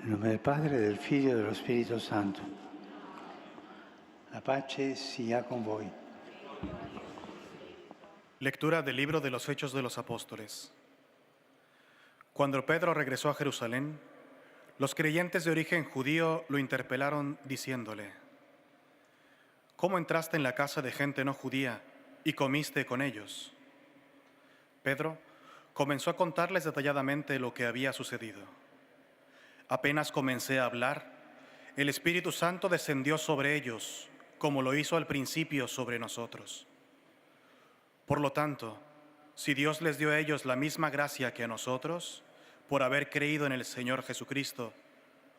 Nel nome del Padre, del Figlio e dello Spirito Santo. La pace sia con voi. Lectura del libro de los Hechos de los Apóstoles. Cuando Pedro regresó a Jerusalén, los creyentes de origen judío lo interpelaron diciéndole: ¿cómo entraste en la casa de gente no judía y comiste con ellos? Pedro comenzó a contarles detalladamente lo que había sucedido. Apenas comencé a hablar, el Espíritu Santo descendió sobre ellos, como lo hizo al principio sobre nosotros. Por lo tanto, si Dios les dio a ellos la misma gracia que a nosotros, por haber creído en el Señor Jesucristo,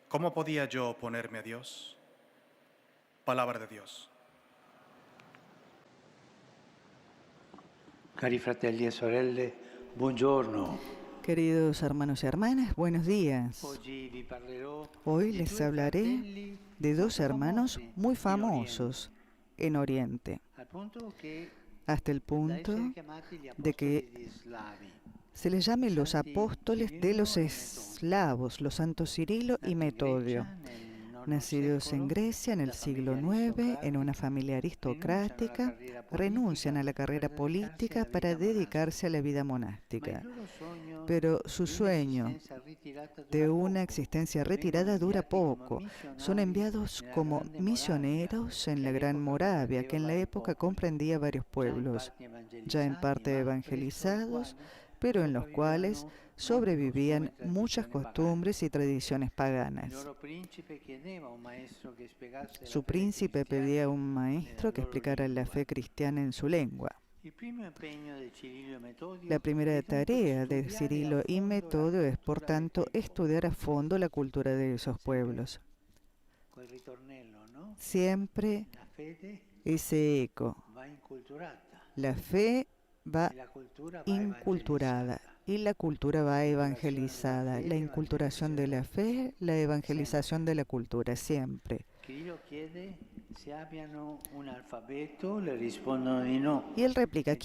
¿cómo podía yo oponerme a Dios? Palabra de Dios. Cari fratelli e sorelle, buongiorno. Queridos hermanos y hermanas, buenos días. Oggi vi parlerò Hoy di les due hablaré fratelli de dos molto hermanos famosi muy in famosos en Oriente, Oriente, al punto che hasta el da punto essere chiamati gli de que apostoli di Slavi. se les llame los apóstoles de los eslavos, los santos Cirilo y Metodio, nacidos en Grecia en el siglo IX, en una familia aristocrática, renuncian a la carrera política para dedicarse a la vida monástica. Pero su sueño de una existencia retirada dura poco. Son enviados como misioneros en la Gran Moravia, que en la época comprendía varios pueblos, ya en parte evangelizados, pero en los cuales sobrevivían muchas costumbres y tradiciones paganas. Su príncipe pedía a un maestro que explicara la fe cristiana en su lengua. La primera tarea de Cirilo y Metodio es, por tanto, estudiar a fondo la cultura de esos pueblos. Siempre ese eco. La fe va inculturada y la cultura va evangelizada. La inculturación de la fe, la evangelización de la cultura, siempre. Y él replica,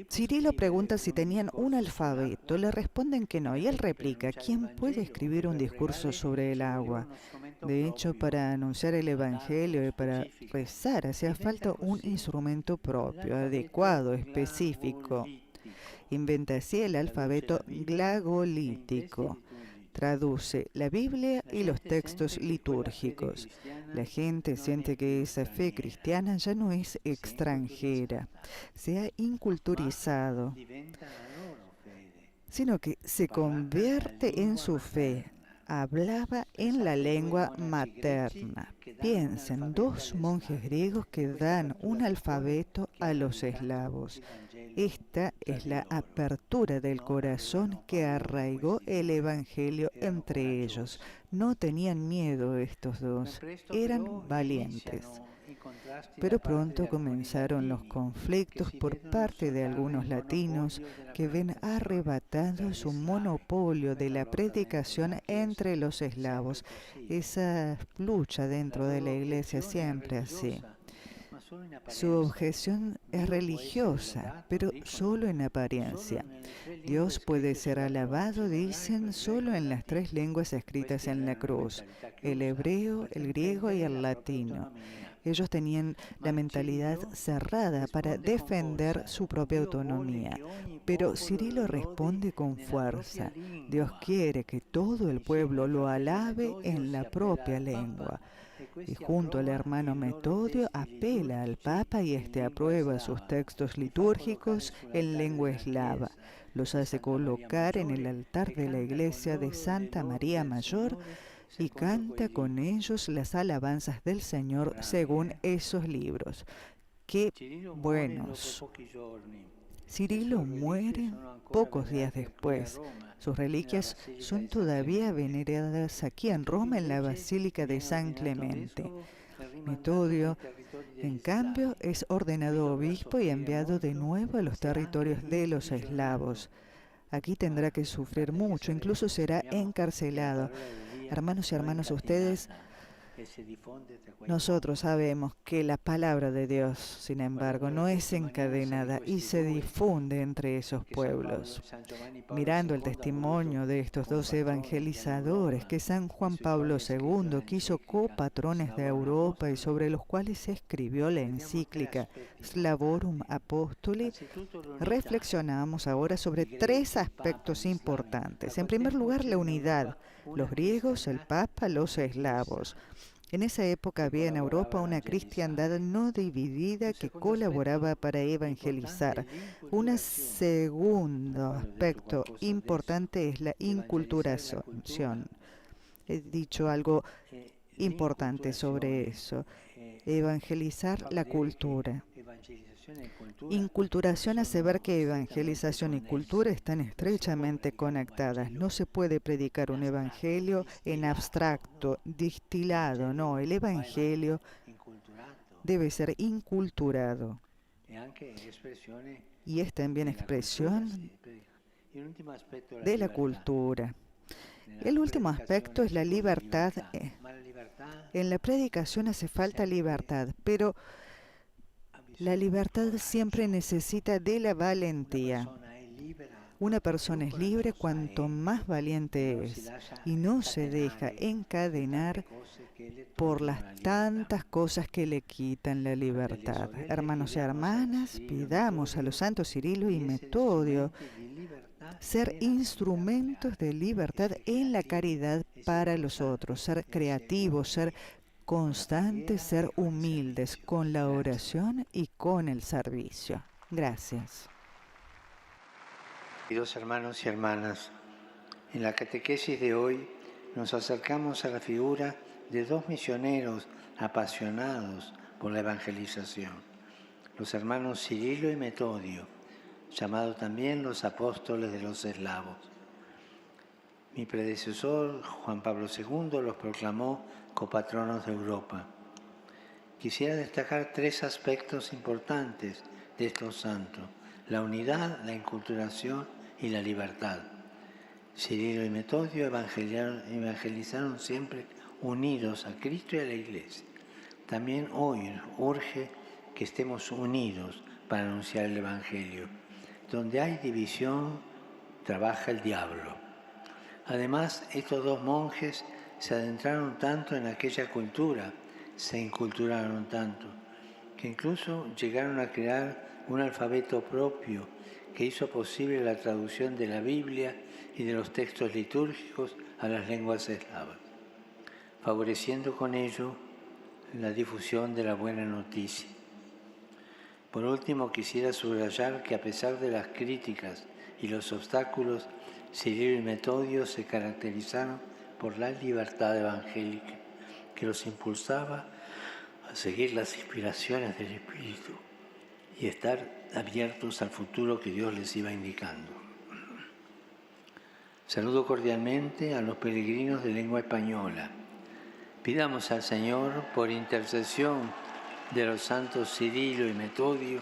Cirilo pregunta si tenían un alfabeto, le responden que no, y él replica, ¿quién puede escribir un discurso sobre el agua? De hecho, para anunciar el Evangelio y para rezar hacía falta un instrumento propio, adecuado, específico. Inventa así el alfabeto glagolítico. Traduce la Biblia y los textos litúrgicos. La gente siente que esa fe cristiana ya no es extranjera, se ha inculturizado, sino que se convierte en su fe. Hablaba en la lengua materna. Piensen, dos monjes griegos que dan un alfabeto a los eslavos. Esta es la apertura del corazón que arraigó el Evangelio entre ellos. No tenían miedo estos dos, eran valientes. Pero pronto comenzaron los conflictos por parte de algunos latinos que ven arrebatado su monopolio de la predicación entre los eslavos. Esa lucha dentro de la iglesia siempre así. Su objeción es religiosa, pero solo en apariencia. Dios puede ser alabado, dicen, solo en las tres lenguas escritas en la cruz: el hebreo, el griego y el latino. Ellos tenían la mentalidad cerrada para defender su propia autonomía. Pero Cirilo responde con fuerza. Dios quiere que todo el pueblo lo alabe en la propia lengua. Y junto al hermano Metodio apela al Papa y éste aprueba sus textos litúrgicos en lengua eslava. Los hace colocar en el altar de la iglesia de Santa María Mayor y canta con ellos las alabanzas del Señor según esos libros. ¡Qué buenos! Cirilo muere pocos días después. Sus reliquias son todavía veneradas aquí en Roma, en la Basílica de San Clemente. Metodio, en cambio, es ordenado obispo y enviado de nuevo a los territorios de los eslavos. Aquí tendrá que sufrir mucho, incluso será encarcelado. Hermanos y hermanas, ustedes Nosotros sabemos que la palabra de Dios, sin embargo, no es encadenada y se difunde entre esos pueblos. Mirando el testimonio de estos dos evangelizadores que San Juan Pablo II quiso copatrones de Europa y sobre los cuales escribió la encíclica Slavorum Apostoli, reflexionamos ahora sobre tres aspectos importantes. En primer lugar, la unidad. Los griegos, el Papa, los eslavos. En esa época había en Europa una cristiandad no dividida que colaboraba para evangelizar. Un segundo aspecto importante es la inculturación. He dicho algo importante sobre eso. Evangelizar la cultura. Inculturación hace ver que evangelización y cultura están estrechamente conectadas. No se puede predicar un evangelio en abstracto, distilado, no. El evangelio debe ser inculturado. Y es también expresión de la cultura. El último aspecto es la libertad. En la predicación hace falta libertad, pero la libertad siempre necesita de la valentía. Una persona es libre cuanto más valiente es y no se deja encadenar por las tantas cosas que le quitan la libertad. Hermanos y hermanas, pidamos a los santos Cirilo y Metodio ser instrumentos de libertad en la caridad para los otros, ser creativos, ser constantes, ser humildes con la oración y con el servicio. Gracias. Queridos hermanos y hermanas, en la catequesis de hoy nos acercamos a la figura de dos misioneros apasionados por la evangelización, los hermanos Cirilo y Metodio, llamados también los apóstoles de los eslavos. Mi predecesor, Juan Pablo II, los proclamó copatronos de Europa. Quisiera destacar tres aspectos importantes de estos santos: la unidad, la inculturación y la libertad. Cirilo y Metodio evangelizaron siempre unidos a Cristo y a la Iglesia. También hoy urge que estemos unidos para anunciar el Evangelio. Donde hay división, trabaja el diablo. Además, estos dos monjes se adentraron tanto en aquella cultura, se inculturaron tanto, que incluso llegaron a crear un alfabeto propio que hizo posible la traducción de la Biblia y de los textos litúrgicos a las lenguas eslavas, favoreciendo con ello la difusión de la buena noticia. Por último, quisiera subrayar que a pesar de las críticas y los obstáculos, Cirilo y Metodio se caracterizaron por la libertad evangélica que los impulsaba a seguir las inspiraciones del Espíritu y estar abiertos al futuro que Dios les iba indicando. Saludo cordialmente a los peregrinos de lengua española. Pidamos al Señor, por intercesión de los santos Cirilo y Metodio,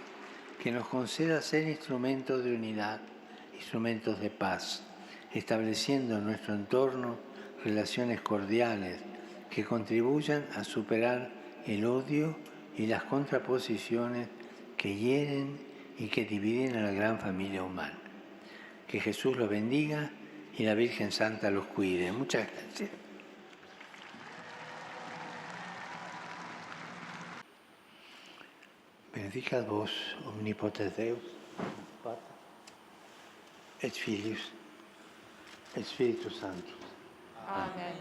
que nos conceda ser instrumentos de unidad, instrumentos de paz, estableciendo en nuestro entorno relaciones cordiales que contribuyan a superar el odio y las contraposiciones que hieren y que dividen a la gran familia humana. Que Jesús los bendiga y la Virgen Santa los cuide. Muchas gracias. Benedicat vos, omnipotens Deus, Pater, et Filius, et Spiritus Sanctus. Amen.